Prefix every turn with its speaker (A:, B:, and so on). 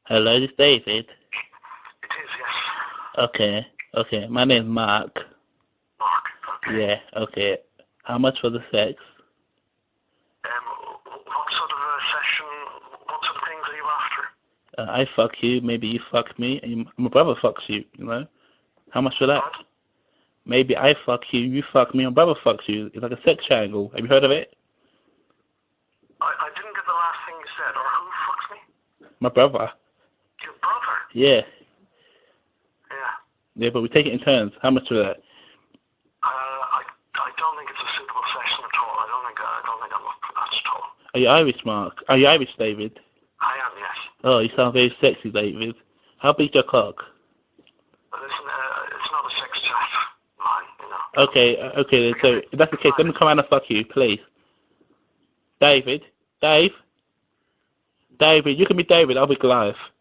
A: Hello, this is David.
B: It is, yes.
A: Okay. My name's Mark.
B: Mark, okay.
A: Yeah, okay. How much for the sex?
B: What sort of a session, what sort of things are you after?
A: I fuck you, maybe you fuck me, and my brother fucks you, you know? How much for that?
B: What?
A: Maybe I fuck you fuck me, my brother fucks you. It's like a sex triangle. Have you heard of it?
B: I didn't get the last thing you said, or who fucks me?
A: My brother.
B: Your brother?
A: Yeah.
B: Yeah.
A: Yeah, but we take it in turns. How much for that?
B: I don't think it's a suitable session at all. I don't think I'm up for that at all.
A: Are you Irish, Mark? Are you Irish, David?
B: I am, yes.
A: Oh, you sound very sexy, David. How big's your cock?
B: But listen, it's not a sex chat line, you know.
A: Okay, then, so if that's the case, let me come around and fuck you, please. David? David, you can be David, I'll be Goliath.